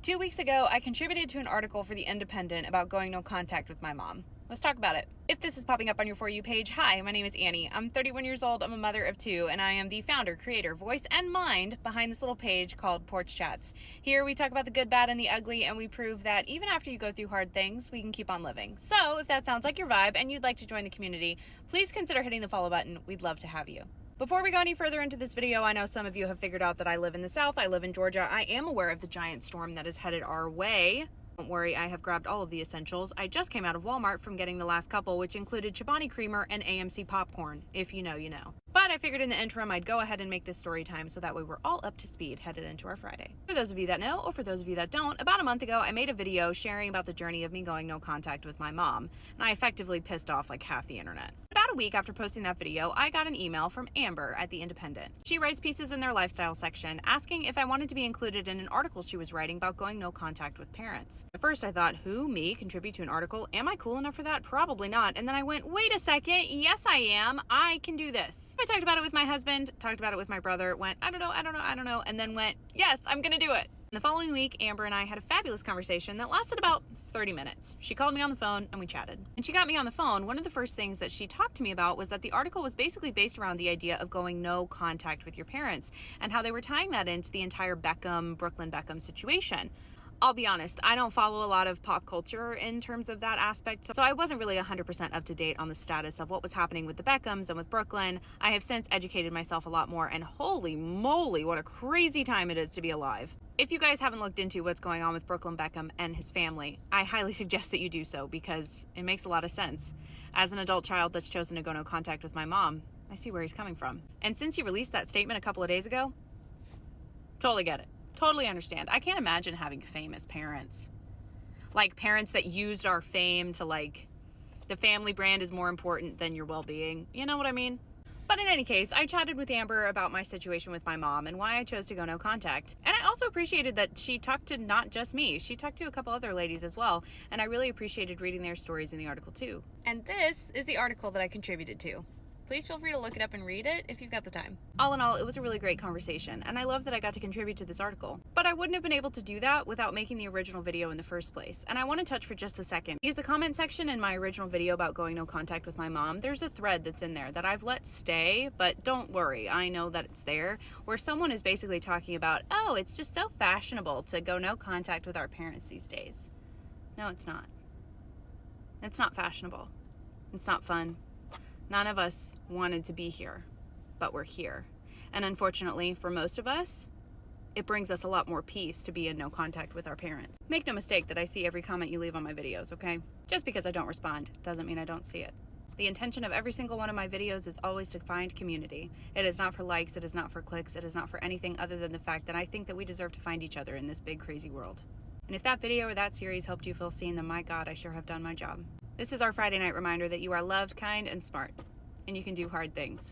2 weeks ago, I contributed to an article for The Independent about going no contact with my mom. Let's talk about it. If this is popping up on your For You page, hi, my name is Annie. I'm 31 years old, I'm a mother of two, and I am the founder, creator, voice, and mind behind this little page called Porch Chats. Here we talk about the good, bad, and the ugly, and we prove that even after you go through hard things, we can keep on living. So if that sounds like your vibe and you'd like to join the community, please consider hitting the follow button. We'd love to have you. Before we go any further into this video, I know some of you have figured out that I live in the South. I live in Georgia. I am aware of the giant storm that is headed our way. Don't worry, I have grabbed all of the essentials. I just came out of Walmart from getting the last couple, which included Chobani creamer and AMC popcorn. If you know, you know. But I figured in the interim I'd go ahead and make this story time so that way we're all up to speed headed into our Friday. For those of you that know, or for those of you that don't, about a month ago I made a video sharing about the journey of me going no contact with my mom, and I effectively pissed off like half the internet. About a week after posting that video, I got an email from Amber at The Independent. She writes pieces in their lifestyle section asking if I wanted to be included in an article she was writing about going no contact with parents. At first I thought, who, me, contribute to an article? Am I cool enough for that? Probably not. And then I went, wait a second, yes I am. I can do this. I talked about it with my husband, talked about it with my brother, went, I don't know, and then went, yes, I'm gonna do it. The following week, Amber and I had a fabulous conversation that lasted about 30 minutes. She called me on the phone and we chatted. And she got me on the phone. One of the first things that she talked to me about was that the article was basically based around the idea of going no contact with your parents and how they were tying that into the entire Brooklyn Beckham situation. I'll be honest, I don't follow a lot of pop culture in terms of that aspect, so I wasn't really 100% up to date on the status of what was happening with the Beckhams and with Brooklyn. I have since educated myself a lot more, and holy moly, what a crazy time it is to be alive. If you guys haven't looked into what's going on with Brooklyn Beckham and his family, I highly suggest that you do so because it makes a lot of sense. As an adult child that's chosen to go no contact with my mom, I see where he's coming from. And since he released that statement a couple of days ago, totally get it. Totally understand. I can't imagine having famous parents. Like parents that used our fame to the family brand is more important than your well-being. You know what I mean? But in any case, I chatted with Amber about my situation with my mom and why I chose to go no contact. And I also appreciated that she talked to not just me, she talked to a couple other ladies as well. And I really appreciated reading their stories in the article too. And this is the article that I contributed to. Please feel free to look it up and read it if you've got the time. All in all, it was a really great conversation, and I love that I got to contribute to this article. But I wouldn't have been able to do that without making the original video in the first place. And I want to touch for just a second, because the comment section in my original video about going no contact with my mom, there's a thread that's in there that I've let stay, but don't worry, I know that it's there, where someone is basically talking about, oh, it's just so fashionable to go no contact with our parents these days. No, it's not. It's not fashionable. It's not fun. None of us wanted to be here, but we're here. And unfortunately, for most of us, it brings us a lot more peace to be in no contact with our parents. Make no mistake that I see every comment you leave on my videos, okay? Just because I don't respond doesn't mean I don't see it. The intention of every single one of my videos is always to find community. It is not for likes, it is not for clicks, it is not for anything other than the fact that I think that we deserve to find each other in this big, crazy world. And if that video or that series helped you feel seen, then my God, I sure have done my job. This is our Friday night reminder that you are loved, kind, and smart, and you can do hard things.